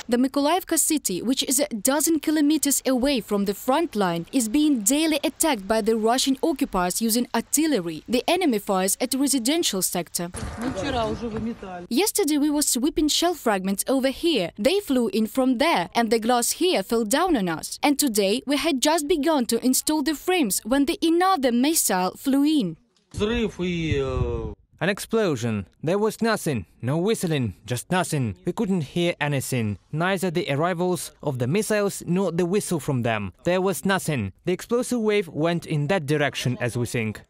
The Mykolaiv city, which is a dozen kilometers away from the front line, is being daily attacked by the Russian occupiers using artillery. The enemy fires at the residential sector. Yesterday we were sweeping shell fragments over here. They flew in from there, and the glass here fell down on us. And today we had just begun to install the frames when another missile flew in. An explosion. There was nothing. No whistling, just nothing. We couldn't hear anything. Neither the arrivals of the missiles nor the whistle from them. There was nothing. The explosive wave went in that direction, as we think.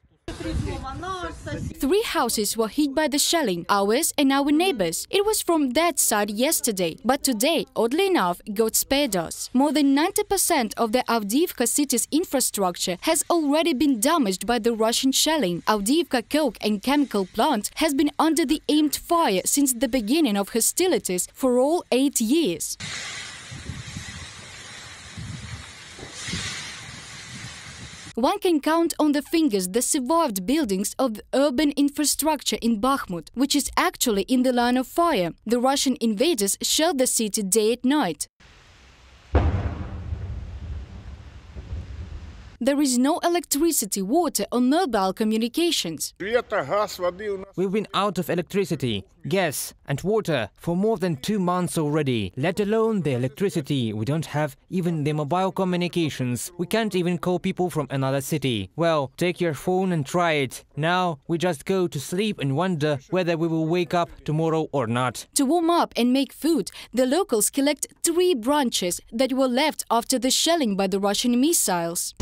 3 houses were hit by the shelling, ours and our neighbors. It was from that side yesterday, but today, oddly enough, God spared us. More than 90% of the Avdiivka city's infrastructure has already been damaged by the Russian shelling. Avdiivka coke and chemical plant has been under the aimed fire since the beginning of hostilities for all 8 years. One can count on the fingers the survived buildings of the urban infrastructure in Bakhmut, which is actually in the line of fire. The Russian invaders shelled the city day and night. There is no electricity, water or mobile communications. We've been out of electricity, gas and water for more than 2 months already. Let alone the electricity, we don't have even the mobile communications. We can't even call people from another city. Well, take your phone and try it. Now we just go to sleep and wonder whether we will wake up tomorrow or not. To warm up and make food, the locals collect 3 branches that were left after the shelling by the Russian missiles.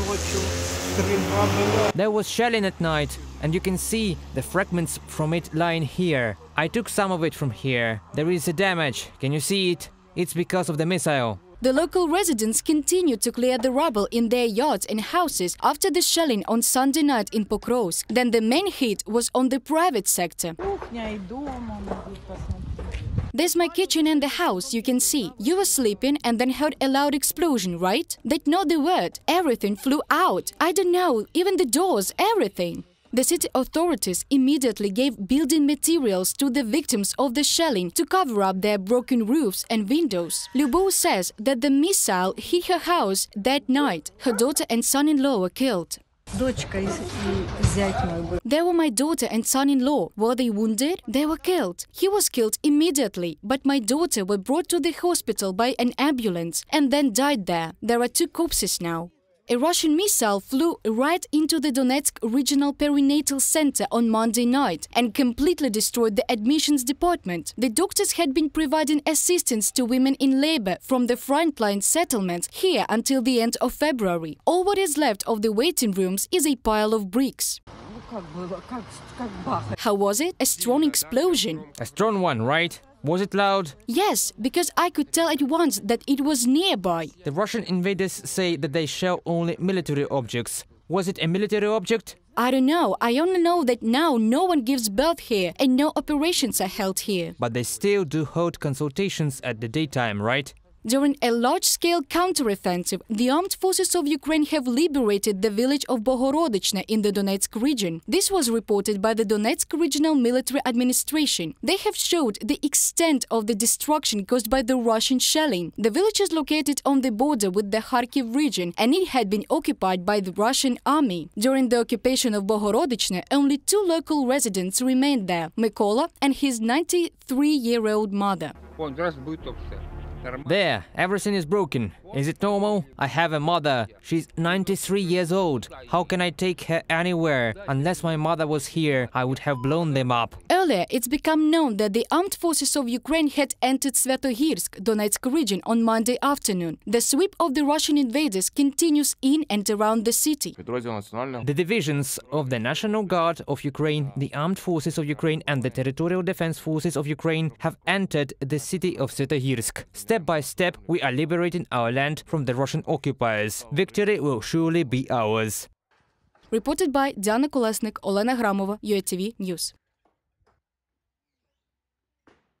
There was shelling at night, and you can see the fragments from it lying here. I took some of it from here. There is a damage. Can you see it? It's because of the missile. The local residents continued to clear the rubble in their yards and houses after the shelling on Sunday night in Pokrovsk. Then the main hit was on the private sector. There's my kitchen and the house, you can see. You were sleeping and then heard a loud explosion, right? That's not the word. Everything flew out. I don't know, even the doors, everything. The city authorities immediately gave building materials to the victims of the shelling to cover up their broken roofs and windows. Lyubov says that the missile hit her house that night. Her daughter and son-in-law were killed. They were my daughter and son-in-law. Were they wounded? They were killed. He was killed immediately, but my daughter was brought to the hospital by an ambulance and then died there. There are 2 corpses now. A Russian missile flew right into the Donetsk Regional Perinatal Center on Monday night and completely destroyed the admissions department. The doctors had been providing assistance to women in labor from the frontline settlements here until the end of February. All what is left of the waiting rooms is a pile of bricks. How was it? A strong explosion. A strong one, right? Was it loud? Yes, because I could tell at once that it was nearby. The Russian invaders say that they shell only military objects. Was it a military object? I don't know. I only know that now no one gives birth here and no operations are held here. But they still do hold consultations at the daytime, right? During a large-scale counteroffensive, the armed forces of Ukraine have liberated the village of Bohorodichne in the Donetsk region. This was reported by the Donetsk Regional Military Administration. They have showed the extent of the destruction caused by the Russian shelling. The village is located on the border with the Kharkiv region, and it had been occupied by the Russian army. During the occupation of Bohorodichne, only 2 local residents remained there, Mykola and his 93-year-old mother. There, everything is broken. Is it normal? I have a mother. She's 93 years old. How can I take her anywhere? Unless my mother was here, I would have blown them up. Earlier, it's become known that the armed forces of Ukraine had entered Sviatohirsk, Donetsk region, on Monday afternoon. The sweep of the Russian invaders continues in and around the city. The divisions of the National Guard of Ukraine, the Armed Forces of Ukraine and the Territorial Defense Forces of Ukraine have entered the city of Sviatohirsk. Step by step, we are liberating our land from the Russian occupiers. Victory will surely be ours. Reported by Diana Kolesnik, Olena Gramova, UATV News.